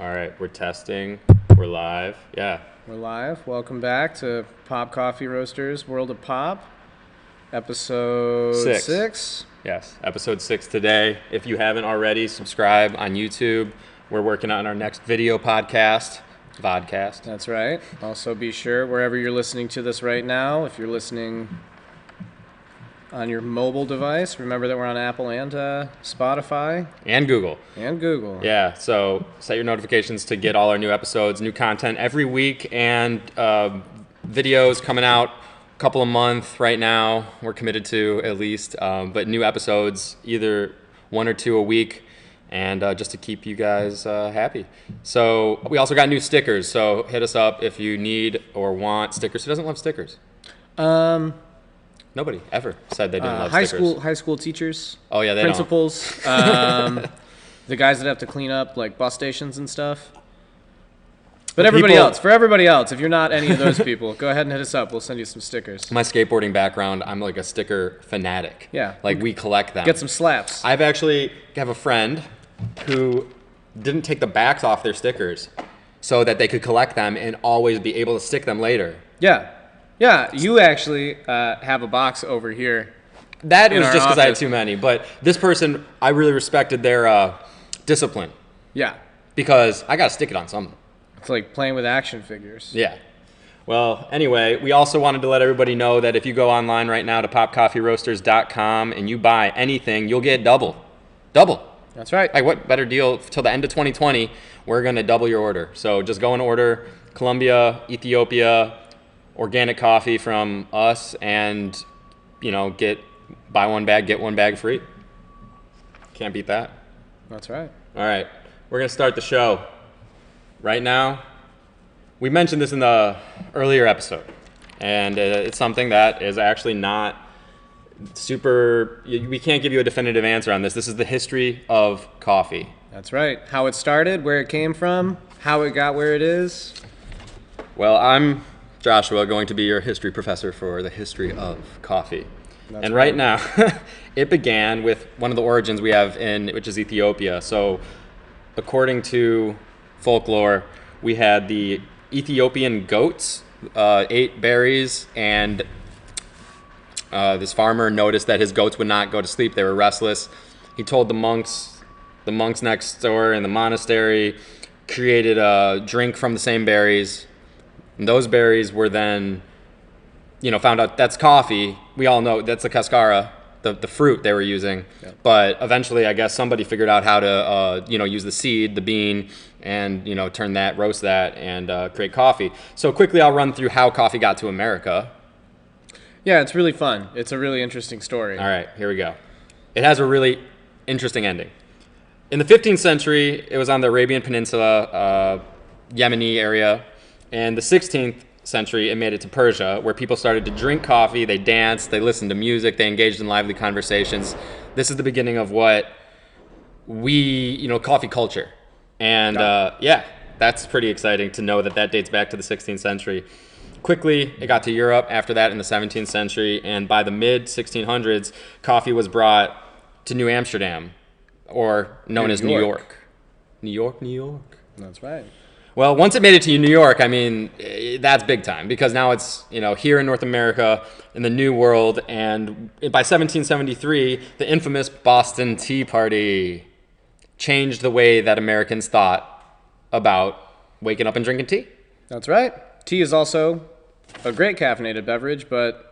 All right, we're testing. We're live. Yeah. We're live. Welcome back to Pop Coffee Roasters World of Pop, episode 6. Yes, episode 6 today. If you haven't already, subscribe on YouTube. We're working on our next video vodcast. That's right. Also be sure, wherever you're listening to this right now, if you're listening on your mobile device, remember that we're on Apple and Spotify. And Google. Yeah, so set your notifications to get all our new episodes, new content every week, and videos coming out a couple a month right now. We're committed to at least, but new episodes, either 1 or 2 a week, and just to keep you guys happy. So we also got new stickers, so hit us up if you need or want stickers. Who doesn't love stickers? Nobody ever said they didn't love stickers. High school teachers. Oh yeah, they principals. The guys that have to clean up like bus stations and stuff. But for everybody else, if you're not any of those people, go ahead and hit us up. We'll send you some stickers. My skateboarding background, I'm like a sticker fanatic. Yeah. Like we collect them. Get some slaps. I've actually have a friend who didn't take the backs off their stickers so that they could collect them and always be able to stick them later. Yeah. Yeah, you actually have a box over here. That was just because I had too many. But this person, I really respected their discipline. Yeah. Because I got to stick it on something. It's like playing with action figures. Yeah. Well, anyway, we also wanted to let everybody know that if you go online right now to popcoffeeroasters.com and you buy anything, you'll get double. Double. That's right. Like, what better deal? Till the end of 2020, we're going to double your order. So just go and order Colombia, Ethiopia, organic coffee from us, and buy one bag, get one bag free. Can't beat that. That's right. All right, we're gonna start the show right now. We mentioned this in the earlier episode, and it's something that is actually not super. We can't give you a definitive answer on this. This is the history of coffee. That's right. How it started, where it came from, how it got where it is. Well, I'm Joshua, going to be your history professor for the history of coffee. And right now, it began with one of the origins we have which is Ethiopia. So according to folklore, we had the Ethiopian goats ate berries, and this farmer noticed that his goats would not go to sleep. They were restless. He told the monks next door in the monastery, created a drink from the same berries. And those berries were then, found out that's coffee. We all know that's the cascara, the fruit they were using. Yeah. But eventually, I guess somebody figured out how to, use the seed, the bean, and, roast that, and create coffee. So quickly, I'll run through how coffee got to America. Yeah, it's really fun. It's a really interesting story. All right, here we go. It has a really interesting ending. In the 15th century, it was on the Arabian Peninsula, Yemeni area. And the 16th century, it made it to Persia, where people started to drink coffee, they danced, they listened to music, they engaged in lively conversations. This is the beginning of what coffee culture. And that's pretty exciting to know that dates back to the 16th century. Quickly, it got to Europe after that in the 17th century, and by the mid-1600s, coffee was brought to New Amsterdam, or known as New York. New York. That's right. Well, once it made it to New York, that's big time, because now it's, here in North America, in the New World, and by 1773, the infamous Boston Tea Party changed the way that Americans thought about waking up and drinking tea. That's right. Tea is also a great caffeinated beverage, but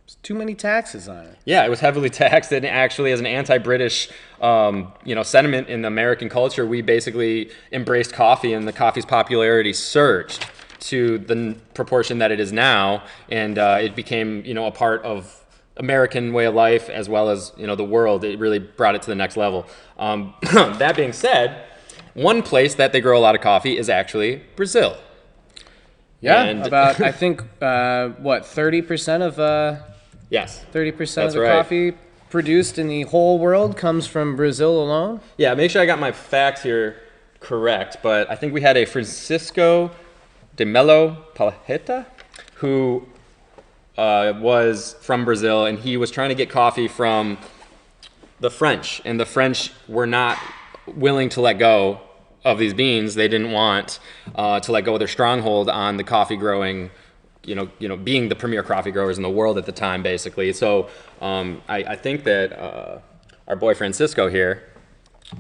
there's too many taxes on it. Yeah, it was heavily taxed, and actually as an anti-British sentiment in American culture, we basically embraced coffee, and the coffee's popularity surged to the proportion that it is now, and it became a part of American way of life as well as the world. It really brought it to the next level. That being said, one place that they grow a lot of coffee is actually Brazil. Yeah, about I think 30% of yes, 30% of the coffee produced in the whole world comes from Brazil alone. Yeah, make sure I got my facts here correct, but I think we had a Francisco de Melo Palheta who was from Brazil, and he was trying to get coffee from the French, and the French were not willing to let go of these beans, they didn't want to let go of their stronghold on the coffee growing, being the premier coffee growers in the world at the time, basically. So I think that our boy Francisco here,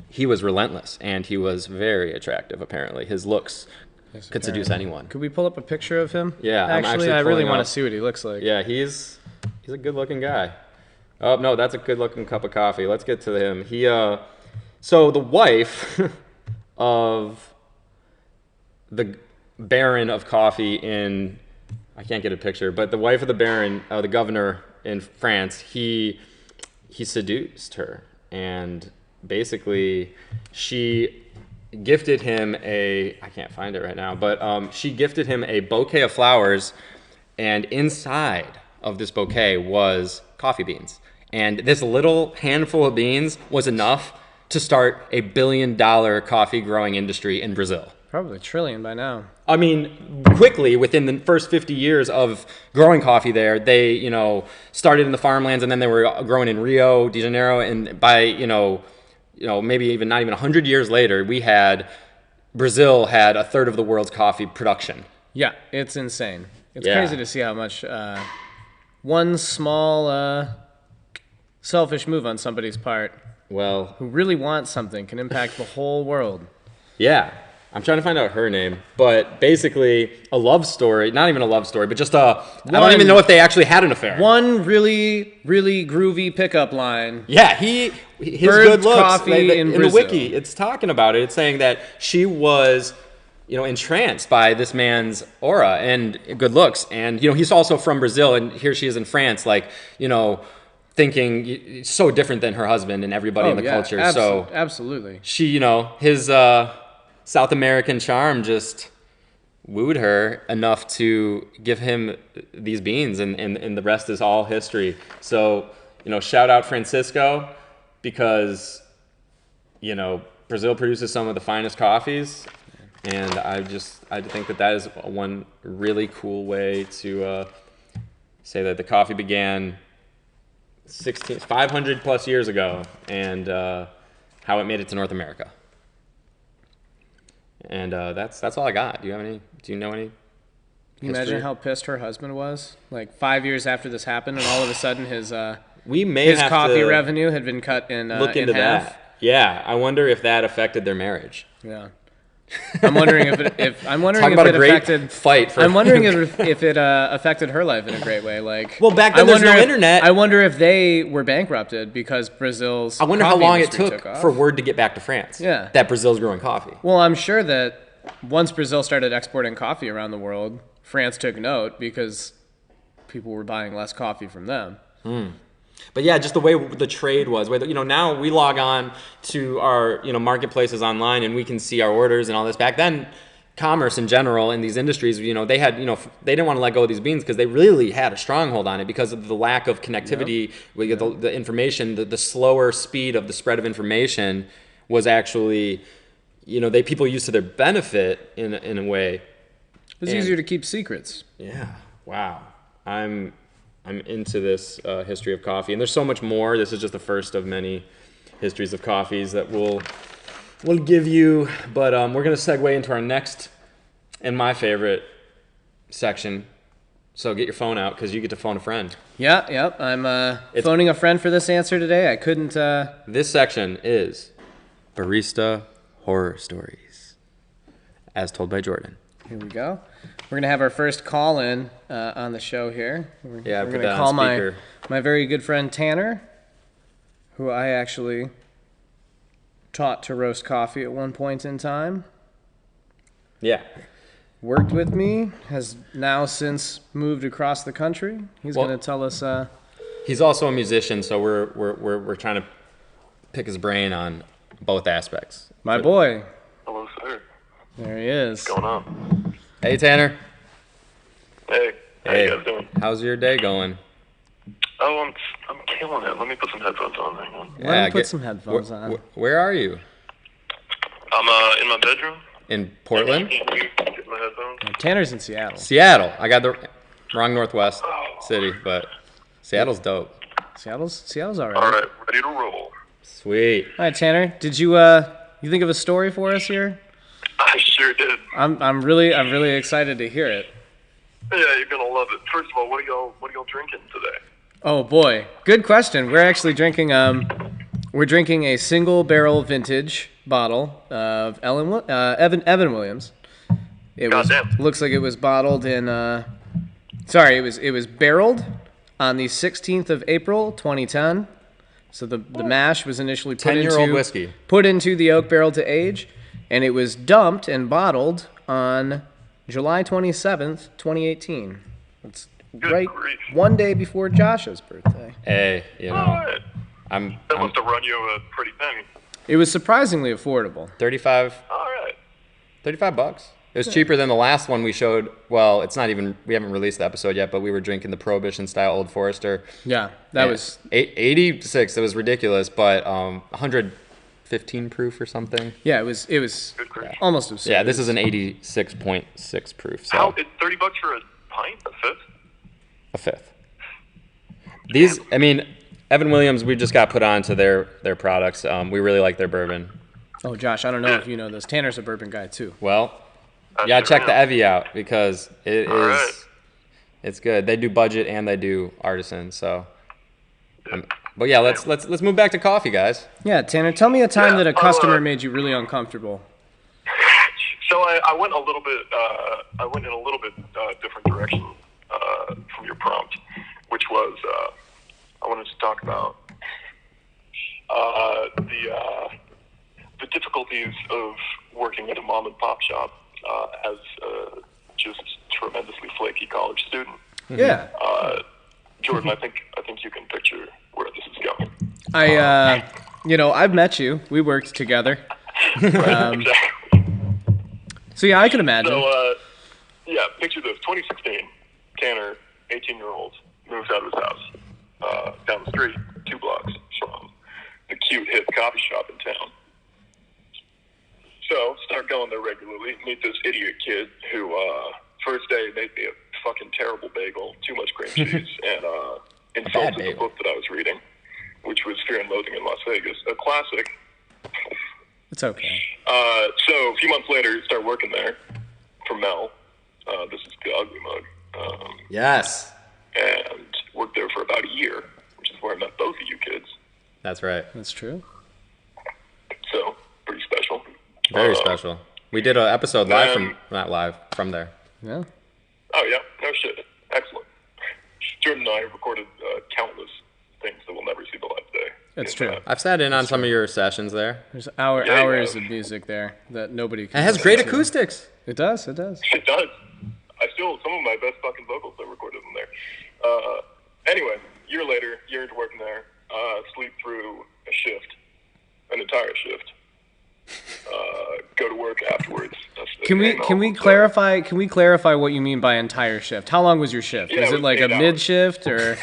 he was relentless, and he was very attractive, apparently. His looks could seduce anyone. Could we pull up a picture of him? Yeah, actually, I really want to see what he looks like. Yeah, he's a good-looking guy. Oh, no, that's a good-looking cup of coffee. Let's get to him. So the wife of the Baron of coffee in, I can't get a picture, but the wife of the Baron, the governor in France, he seduced her, and basically she gifted him I can't find it right now, but she gifted him a bouquet of flowers, and inside of this bouquet was coffee beans. And this little handful of beans was enough to start a $1 billion coffee growing industry in Brazil. Probably $1 trillion by now. I mean, quickly, within the first 50 years of growing coffee there, they, started in the farmlands, and then they were growing in Rio de Janeiro, and by, maybe even not even 100 years later, Brazil had a third of the world's coffee production. Yeah, it's insane. It's crazy to see how much one small selfish move on somebody's part, who really wants something, can impact the whole world. Yeah. I'm trying to find out her name, but basically a love story, not even a love story, but just I don't even know if they actually had an affair. One really, really groovy pickup line. Yeah, his good looks. Coffee in the wiki, it's talking about it. It's saying that she was, entranced by this man's aura and good looks. And, he's also from Brazil, and here she is in France, thinking so different than her husband and everybody in the culture. Absolutely. She, his South American charm just wooed her enough to give him these beans, and the rest is all history. So, shout out Francisco, because, Brazil produces some of the finest coffees, and I think that is one really cool way to say that the coffee began 500 plus years ago, and how it made it to North America. And that's all I got. Do you know any? Can you imagine how pissed her husband was? 5 years after this happened, and all of a sudden his coffee revenue had been cut in look into half. That. Yeah, I wonder if that affected their marriage. Yeah, I'm wondering if it affected her life in a great way. Back then there's no internet. I wonder if they were bankrupted because Brazil's. I wonder how long it took for word to get back to France. Yeah, that Brazil's growing coffee. Well, I'm sure that once Brazil started exporting coffee around the world, France took note because people were buying less coffee from them. But yeah, just the way the trade was. Now we log on to our marketplaces online, and we can see our orders and all this. Back then, commerce in general in these industries, they had they didn't want to let go of these beans because they really had a stronghold on it because of the lack of connectivity. Yep. The information, the slower speed of the spread of information was actually people used to their benefit in a way. It was easier to keep secrets. Yeah. Wow. I'm into this history of coffee, and there's so much more. This is just the first of many histories of coffees that we'll give you. But we're going to segue into our next and my favorite section. So get your phone out, because you get to phone a friend. Yeah. I'm phoning a friend for this answer today. I couldn't. This section is Barista Horror Stories, as told by Jordan. Here we go. We're going to have our first call-in on the show here. We're going to call my very good friend Tanner, who I actually taught to roast coffee at one point in time. Yeah. Worked with me, has now since moved across the country. He's going to tell us... he's also a musician, so we're trying to pick his brain on both aspects. My boy. Hello, sir. There he is. What's going on? Hey, Tanner. Hey. How you guys doing? How's your day going? Oh, I'm killing it. Let me put some headphones on. Hang on. Let me put some headphones on. Where are you? I'm in my bedroom. In Portland? Get my headphones. Tanner's in Seattle. Seattle. I got the wrong Northwest city, but Seattle's dope. Seattle's all right. All right, ready to roll. Sweet. All right, Tanner. Did you think of a story for us here? I sure did. I'm really excited to hear it. Yeah, you're gonna love it. First of all, what are y'all drinking today? Oh boy, good question. We're actually drinking we're drinking a single barrel vintage bottle of Evan Williams. Looks like it was bottled in it was barreled on the 16th of April 2010. So the mash was initially put 10-year-old whiskey. Put into the oak barrel to age, and it was dumped and bottled on July 27th, 2018. It's right one day before Josh's birthday. Hey, That must have run you a pretty penny. It was surprisingly affordable. 35. All right. $35. It was cheaper than the last one we showed. Well, it's not even. We haven't released the episode yet, but we were drinking the Prohibition style Old Forester. Yeah, that was 86. It was ridiculous, but 115 proof or something. Yeah, it was almost absurd. Yeah, this is an 86.6 proof. So. How? It's $30 for a pint, a fifth. A fifth. These, I mean, Evan Williams. We just got put on to their products. We really like their bourbon. Oh, Josh, I don't know if you know this. Tanner's a bourbon guy too. Well. Yeah, check the Evie out because it's good. They do budget and they do artisan. So, but yeah, let's move back to coffee, guys. Yeah, Tanner, tell me a time that a customer made you really uncomfortable. So I went a little bit. I went in a little bit different direction from your prompt, which was I wanted to talk about the difficulties of working at a mom and pop shop. As a just tremendously flaky college student. Yeah. Jordan, I think you can picture where this is going. I've met you. We worked together. Exactly. So yeah, I can imagine. So, picture this. 2016, Tanner, 18-year-old, moves out of his house, down the street, 2 blocks from the cute, hip coffee shop in town. So, start going there regularly, meet this idiot kid who, first day, made me a fucking terrible bagel, too much cream cheese, and insulted the book that I was reading, which was Fear and Loathing in Las Vegas, a classic. It's okay. So, a few months later, start working there for Mel. This is the ugly mug. Yes. And worked there for about a year, which is where I met both of you kids. That's right. That's true. So, pretty special. Very special. We did an episode from there. Yeah. Oh, yeah? No shit. Excellent. Jordan and I have recorded countless things that will never see the light of day. That's true. I've sat in on some of your sessions there. There's hours of music there that nobody can. It has great acoustics. It does. It does. I still, some of my best fucking vocals I recorded in there. Anyway, year later, year into working there, sleep through a shift, an entire shift. Go to work afterwards. Can we clarify what you mean by entire shift? How long was your shift? Yeah, was it like a mid shift or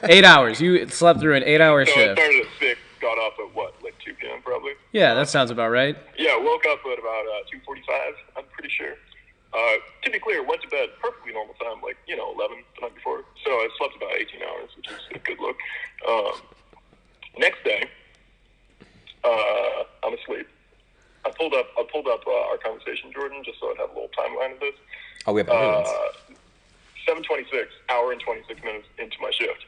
8 hours? You slept through an 8-hour shift. So I started at 6, got off at like 2 p.m. probably. Yeah, that sounds about right. Yeah, woke up at about 2:45. I'm pretty sure. To be clear, went to bed perfectly normal time, like 11 the night before. So I slept about 18 hours, which is a good look. Next day, I'm asleep. I pulled up our conversation, Jordan, just so I'd have a little timeline of this. Oh, we have evidence. 7:26, hour and 26 minutes into my shift.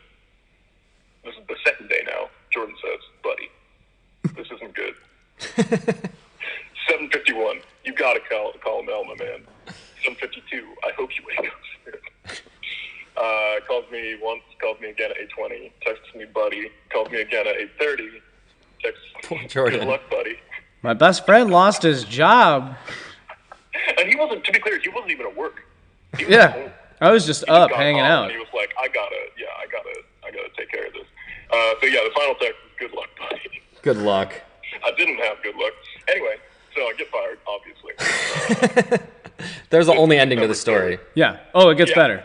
This is the second day now. Jordan says, "Buddy, this isn't good." 7:51, you gotta call Mel, my man. 7:52, I hope you wake up. Calls me once, calls me again at 8:20, texts me, "Buddy," calls me again at 8:30, texts, Jordan. "Good luck, buddy." My best friend lost his job. And he wasn't, to be clear, he wasn't even at work. He was Yeah, home. I was just up hanging out. And he was like, I gotta take care of this. So yeah, the final text is, "Good luck, buddy." Good luck. I didn't have good luck. Anyway, so I get fired, obviously. There's the only ending to the story. Yeah. Oh, it gets better.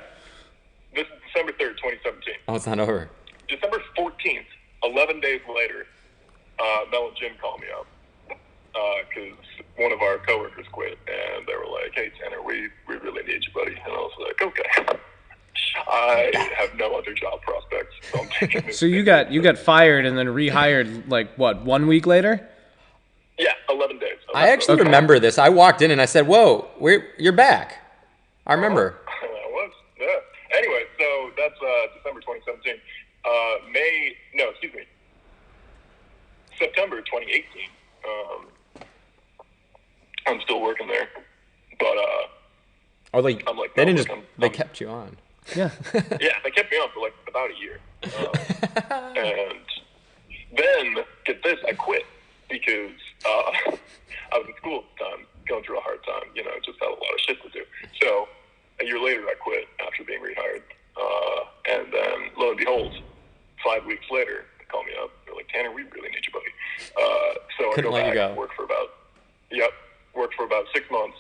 This is December 3rd, 2017. Oh, it's not over. December 14th, 11 days later, Mel and Jim call me up. Because one of our coworkers quit, and they were like, "Hey, Tanner, we really need you, buddy." And I was like, "Okay." I have no other job prospects, so I'm taking this. So you got fired and then rehired like what, 1 week later? Yeah, 11 days. I actually remember this. I walked in and I said, "Whoa, you're back." I remember. I was, yeah. Anyway, so that's December 2017. September 2018. I'm still working there, but they didn't just they kept you on. Yeah. Yeah, they kept me on for like about a year, and then get this, I quit because I was in school at the time, going through a hard time. Just had a lot of shit to do. So a year later, I quit after being rehired, and then lo and behold, 5 weeks later, they call me up. They're like, "Tanner, we really need you, buddy." So I go back and work for about 6 months,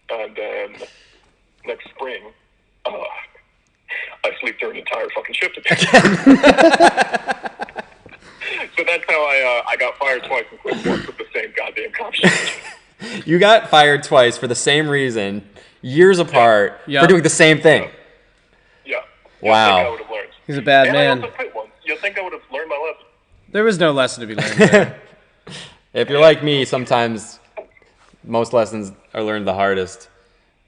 and then next spring, I sleep through an entire fucking shift again. So that's how I got fired twice and quit once with the same goddamn cop shift. You got fired twice for the same reason, years apart, for doing the same thing. Yeah. Wow. Think I would have learned. He's a bad man. I also quit once. You'd think I would have learned my lesson. There was no lesson to be learned there. If you're like me, sometimes most lessons are learned the hardest.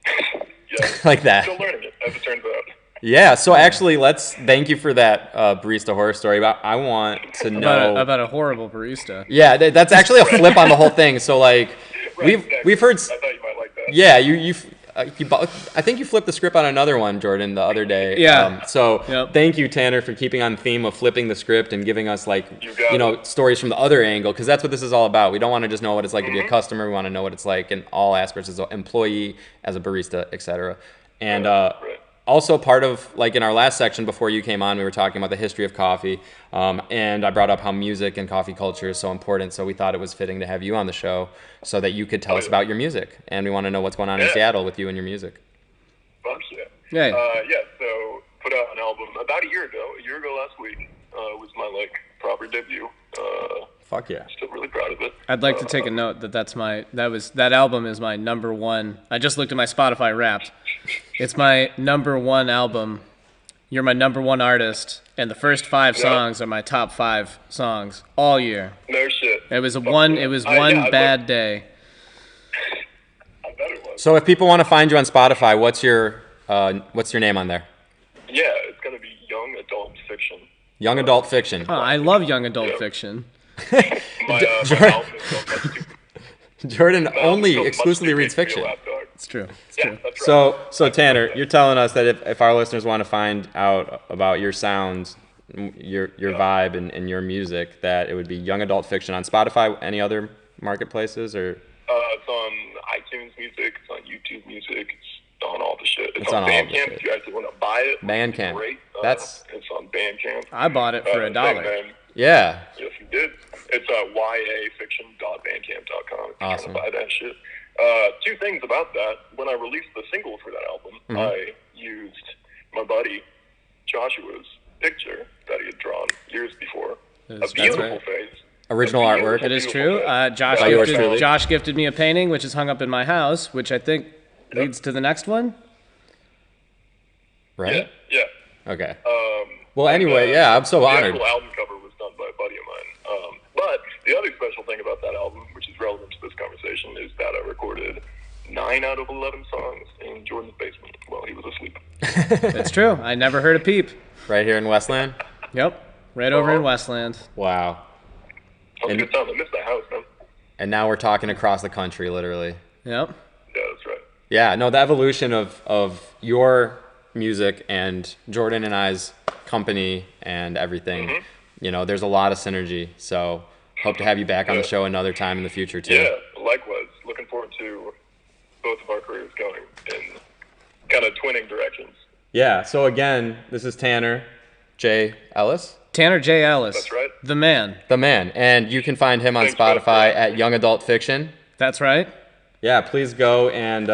Yeah. Like that. Still learning it, as it turns out. Yeah, so actually, thank you for that barista horror story. But I want to know about a horrible barista. Yeah, that's actually a flip on the whole thing. So like, we've heard. I thought you might like that. Yeah, I think you flipped the script on another one, Jordan, the other day. Yeah. Thank you, Tanner, for keeping on theme of flipping the script and giving us stories from the other angle, because that's what this is all about. We don't want to just know what it's like to be a customer. We want to know what it's like in all aspects as an employee, as a barista, etc. And also part of, like in our last section before you came on, we were talking about the history of coffee, and I brought up how music and coffee culture is so important, so we thought it was fitting to have you on the show so that you could tell us about your music, and we want to know what's going on in Seattle with you and your music. Fuck yeah. Yeah. So put out an album about a year ago last week, was my proper debut. Fuck yeah. Still really proud of it. I'd like to take a note that album is my number one. I just looked at my Spotify Wrapped. It's my number one album. You're my number one artist, and the first 5 songs are my top 5 songs all year. No shit. It was one bad day. I bet it was. So if people want to find you on Spotify, what's your name on there? Yeah, it's gonna be Young Adult Fiction. Young Adult Fiction. Oh, I love young adult fiction. My album is called Jordan only exclusively reads fiction. It's true. That's right. So Tanner, you're telling us that if our listeners want to find out about your sounds, your vibe, and your music, that it would be Young Adult Fiction on Spotify. Any other marketplaces or? It's on iTunes Music. It's on YouTube Music. It's on all the shit. It's on Bandcamp. If you actually want to buy it, Bandcamp. Great. It's on Bandcamp. I bought it for $1. Yeah. Yes, you did. It's yafiction.bandcamp.com. Awesome. Trying to buy that shit. 2 things about that. When I released the single for that album, I used my buddy Joshua's picture that he had drawn years before. A beautiful face. Original artwork. It is true. Josh gifted me a painting, which is hung up in my house, which I think leads to the next one. Right? Yeah. Okay. Well, anyway, I'm so honored. The actual album cover was done by a buddy of mine. But the other special thing about that album, which is relevant to this conversation, is that I recorded 9 out of 11 songs in Jordan's basement while he was asleep. That's true. I never heard a peep. Right here in Westland? Yep. Right over in Westland. Wow. That was a good time. I missed the house, man. And now we're talking across the country, literally. Yep. Yeah, that's right. Yeah, no, the evolution of your music and Jordan and I's company and everything, there's a lot of synergy. So hope to have you back on the show another time in the future, too. Yeah, likewise. Looking forward to both of our careers going in kind of twinning directions. Yeah, so again, this is Tanner J. Ellis. Tanner J. Ellis. That's right. The man. The man. And you can find him on Spotify at Young Adult Fiction. That's right. Yeah, please go and,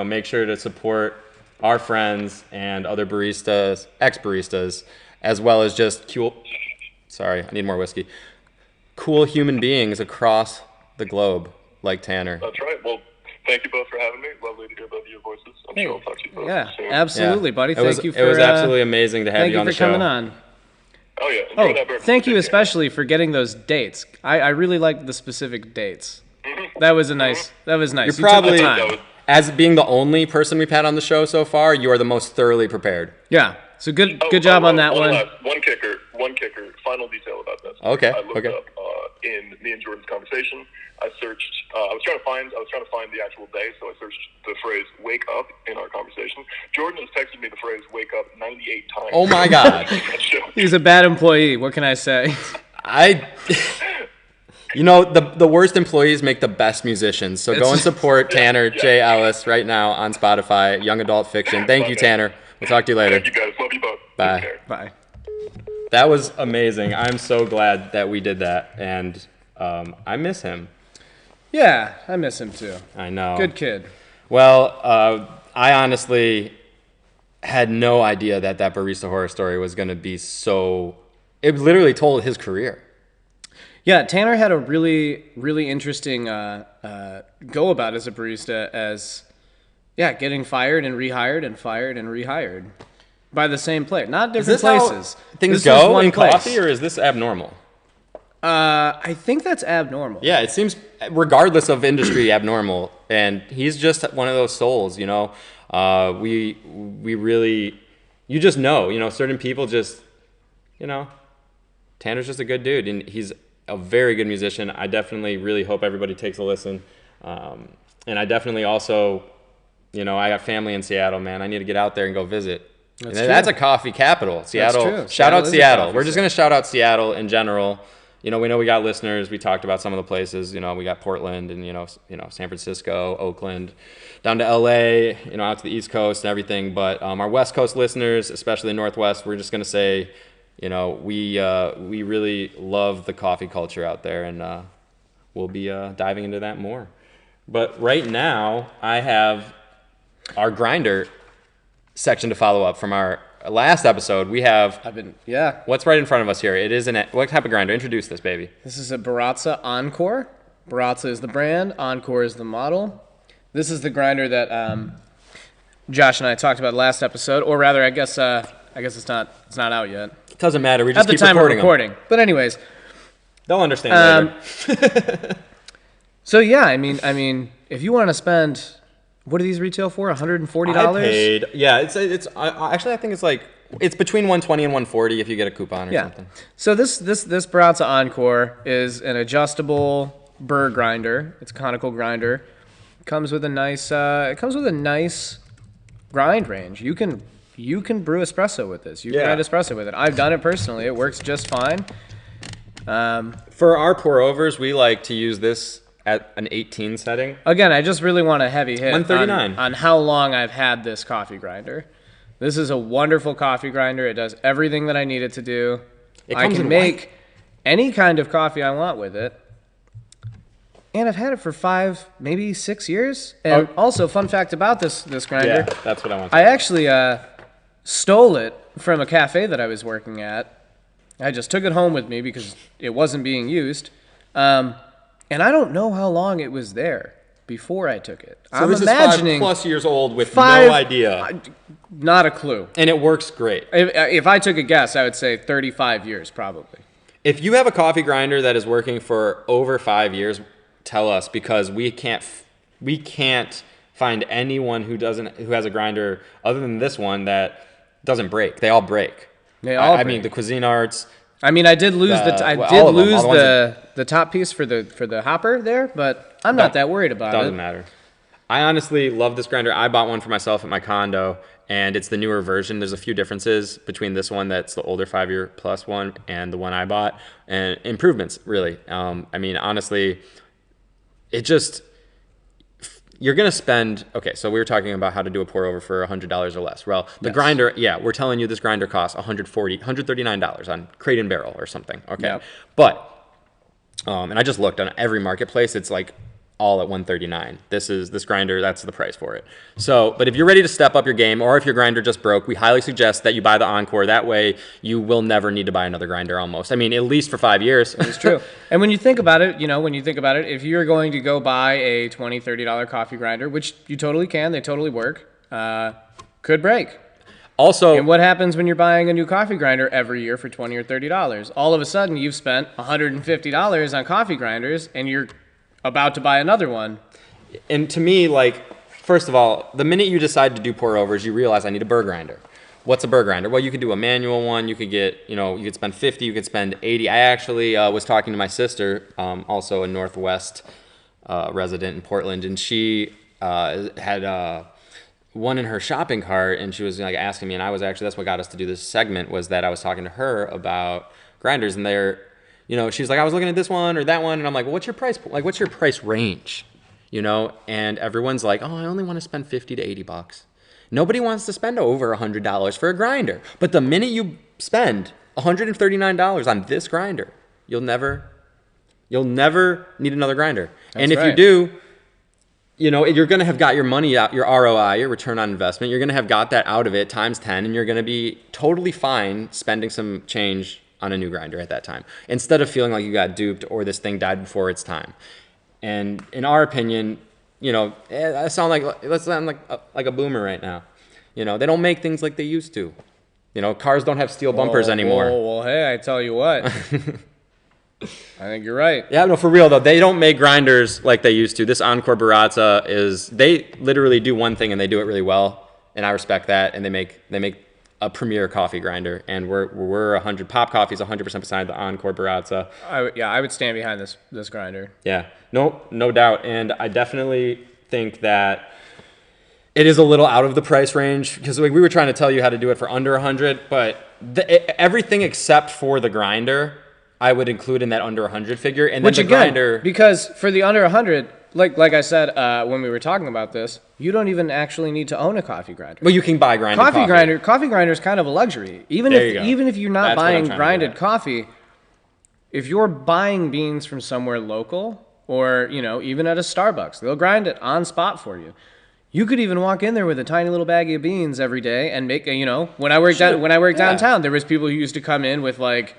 make sure to support our friends and other baristas, ex-baristas, as well as just I need more whiskey. Cool human beings across the globe, like Tanner. That's right. Well, thank you both for having me. Lovely to hear both of your voices. I'm sure I'll talk to you both soon. Absolutely, buddy. Thank you for... It was absolutely amazing to have you on the show. Thank you for coming on. Oh, yeah. Thank you especially for getting those dates. I really like the specific dates. That was nice. You're probably, as being the only person we've had on the show so far, you are the most thoroughly prepared. Yeah. So good job on that one. One kicker. Final detail about this. Okay. I looked up in me and Jordan's conversation. I searched. I was trying to find the actual day, so I searched the phrase "wake up" in our conversation. Jordan has texted me the phrase "wake up" 98 times. Oh my god. He's a bad employee. What can I say? You know, the worst employees make the best musicians. So go and support Tanner J. Ellis right now on Spotify, Young Adult Fiction. Thank you, Tanner. We'll talk to you later. Thank you guys. Love you both. Bye. Bye. That was amazing. I'm so glad that we did that, and I miss him. Yeah, I miss him too. I know. Good kid. Well, I honestly had no idea that Barista Horror Story was going to be so... It literally told his career. Yeah, Tanner had a really, really interesting go about as a barista as, getting fired and rehired and fired and rehired by the same place. Not different places. Things go in coffee, or is this abnormal? I think that's abnormal. Yeah, it seems, regardless of industry, abnormal. And he's just one of those souls, you know. We really, you just know, certain people just, Tanner's just a good dude, and he's a very good musician. I definitely really hope everybody takes a listen. And I definitely also, I got family in Seattle, man. I need to get out there and go visit. That's a coffee capital, Seattle. That's true. Shout out Seattle. We're just going to shout out Seattle in general. We know we got listeners. We talked about some of the places. We got Portland and San Francisco, Oakland, down to LA, out to the East Coast and everything. But our West Coast listeners, especially the Northwest, we're just going to say, we really love the coffee culture out there, and we'll be diving into that more. But right now, I have our grinder section to follow up from our last episode. We have what's right in front of us here. It is what type of grinder? Introduce this baby. This is a Barista Encore. Barista is the brand, Encore is the model. This is the grinder that Josh and I talked about last episode, or rather, I guess it's not out yet. It doesn't matter. We just keep recording them. But anyways, they'll understand later. So yeah, I mean, if you want to spend, what do these retail for? $140? I paid. Yeah, it's actually I think it's between $120 and $140 if you get a coupon or something. So this Barista Encore is an adjustable burr grinder. It's a conical grinder. It comes with a nice grind range. You can brew espresso with this. You can grind espresso with it. I've done it personally. It works just fine. For our pour overs, we like to use this at an 18 setting. Again, I just really want a heavy hit 139 on how long I've had this coffee grinder. This is a wonderful coffee grinder. It does everything that I need it to do. I can make any kind of coffee I want with it. And I've had it for 5, maybe 6 years. And also, fun fact about this grinder. Yeah, that's what I want. I actually stole it from a cafe that I was working at. I just took it home with me because it wasn't being used. And I don't know how long it was there before I took it. So this is 5+ years old with no idea. Not a clue. And it works great. If I took a guess, I would say 35 years probably. If you have a coffee grinder that is working for over 5 years, tell us, because we can't find anyone who has a grinder other than this one that doesn't break. They all break. I mean, the Cuisinarts. I mean, I did lose the top piece for the hopper there, but I'm not that worried about it. Doesn't matter. I honestly love this grinder. I bought one for myself at my condo, and it's the newer version. There's a few differences between this one that's the older 5-year plus one and the one I bought, and improvements, really. I mean, honestly, you're going to spend, so we were talking about how to do a pour over for $100 or less. Well, the grinder, we're telling you this grinder costs $139 on Crate and Barrel or something. Okay. Yep. But, and I just looked on every marketplace, it's like all at $139. This grinder, that's the price for it. So, but if you're ready to step up your game, or if your grinder just broke, we highly suggest that you buy the Encore. That way you will never need to buy another grinder almost. I mean, at least for 5 years. It's true. And when you think about it, if you're going to go buy a $20, $30 coffee grinder, which you totally can, they totally work, could break. Also, and what happens when you're buying a new coffee grinder every year for $20 or $30? All of a sudden, you've spent $150 on coffee grinders, and you're about to buy another one. And to me, like, first of all, the minute you decide to do pour overs, you realize I need a burr grinder. What's a burr grinder? Well, you could do a manual one. You could get, you could spend 50, you could spend 80. I actually was talking to my sister, also a Northwest resident in Portland, and she had one in her shopping cart, and she was like asking me, and I was actually, that's what got us to do this segment, was that I was talking to her about grinders, and she's like, I was looking at this one or that one, and I'm like, well, what's your price? Like, what's your price range? And everyone's like, oh, I only want to spend 50 to 80 bucks. Nobody wants to spend over $100 for a grinder. But the minute you spend $139 on this grinder, you'll never need another grinder. That's and if right. you do, you're going to have got your money out, your ROI, your return on investment. You're going to have got that out of it times 10, and you're going to be totally fine spending some change on a new grinder at that time, instead of feeling like you got duped or this thing died before its time. And in our opinion, I sound like a boomer right now. They don't make things like they used to. Cars don't have steel bumpers anymore. Well, hey, I tell you what. I think you're right. Yeah, no, for real though, they don't make grinders like they used to. This Encore Barazza they literally do one thing and they do it really well, and I respect that. And they make a premier coffee grinder, and we're 100 Pop Coffee's 100% beside the Encore Barazza. I would stand behind this grinder. Yeah, no doubt, and I definitely think that it is a little out of the price range, because we were trying to tell you how to do it for under 100, but everything except for the grinder I would include in that under 100 figure, and then the grinder, because for the under 100, like I said when we were talking about this, you don't even actually need to own a coffee grinder. Well, you can buy grinded coffee. Coffee grinder is kind of a luxury. Even if you're not buying grinded coffee, if you're buying beans from somewhere local, or even at a Starbucks, they'll grind it on spot for you. You could even walk in there with a tiny little baggie of beans every day and make when I worked downtown, there was people who used to come in with like,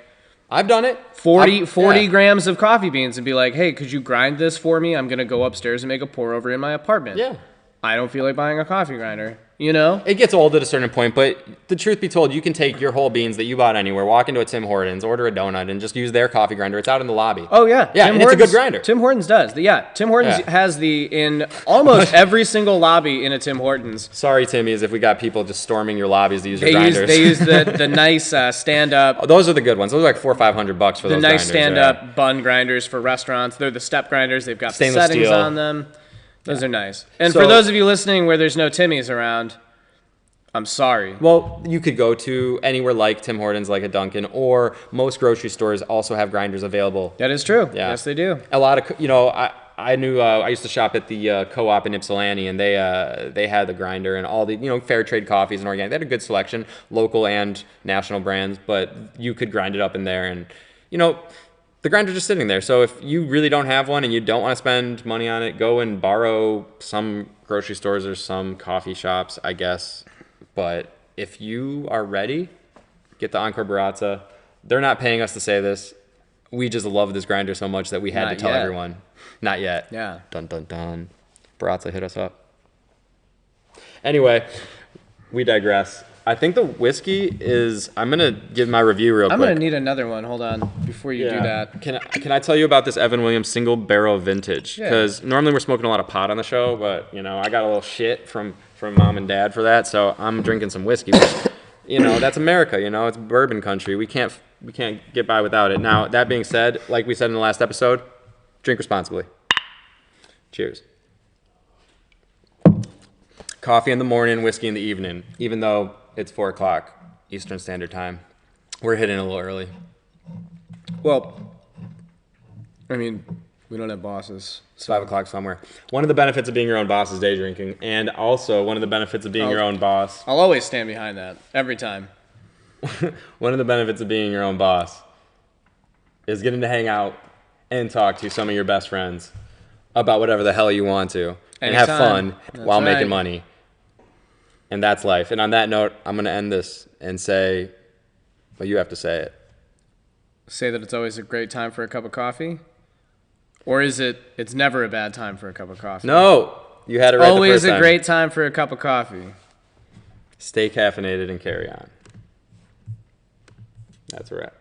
I've done it. 40 grams of coffee beans and be like, hey, could you grind this for me? I'm going to go upstairs and make a pour over in my apartment. Yeah. I don't feel like buying a coffee grinder, It gets old at a certain point, but the truth be told, you can take your whole beans that you bought anywhere, walk into a Tim Hortons, order a donut, and just use their coffee grinder. It's out in the lobby. Oh, yeah. Yeah, and it's a good grinder. Tim Hortons does. Tim Hortons has in almost every single lobby in a Tim Hortons. Sorry, Timmy's, if we got people just storming your lobbies to use your grinders. They use the nice stand-up. Oh, those are the good ones. Those are like $400 or $500 for those grinders. The nice stand-up bun grinders for restaurants. They're the step grinders. They've got stainless the settings steel on them. Those are nice. And for those of you listening where there's no Timmy's around, I'm sorry. Well, you could go to anywhere like Tim Hortons, like a Dunkin', or most grocery stores also have grinders available. That is true. Yeah. Yes, they do. A lot of, I knew, I used to shop at the Co-op in Ypsilanti, and they had the grinder and all the, fair trade coffees and organic. They had a good selection, local and national brands, but you could grind it up in there, and, the grinder's just sitting there. So if you really don't have one and you don't want to spend money on it, go and borrow some grocery stores or some coffee shops, I guess. But if you are ready, get the Encore Barazza. They're not paying us to say this. We just love this grinder so much that we had to tell everyone. Not yet. Yeah. Dun, dun, dun. Barazza, hit us up. Anyway, we digress. I think the whiskey is... I'm going to give my review real quick. I'm going to need another one. Hold on. Before you do that. Can I tell you about this Evan Williams single barrel vintage? Because normally we're smoking a lot of pot on the show, but, I got a little shit from mom and dad for that, so I'm drinking some whiskey. Which, that's America, it's bourbon country. We can't get by without it. Now, that being said, like we said in the last episode, drink responsibly. Cheers. Coffee in the morning, whiskey in the evening, even though it's 4 o'clock Eastern Standard Time. We're hitting a little early. Well, we don't have bosses. It's 5 o'clock somewhere. One of the benefits of being your own boss is day drinking, and also one of the benefits of being your own boss. I'll always stand behind that, every time. One of the benefits of being your own boss is getting to hang out and talk to some of your best friends about whatever the hell you want to, and have fun while making money. And that's life. And on that note, I'm going to end this and say, well, you have to say it. Say that it's always a great time for a cup of coffee? Or is it's never a bad time for a cup of coffee? No, you had it right the first time. Always a great time for a cup of coffee. Stay caffeinated and carry on. That's a wrap.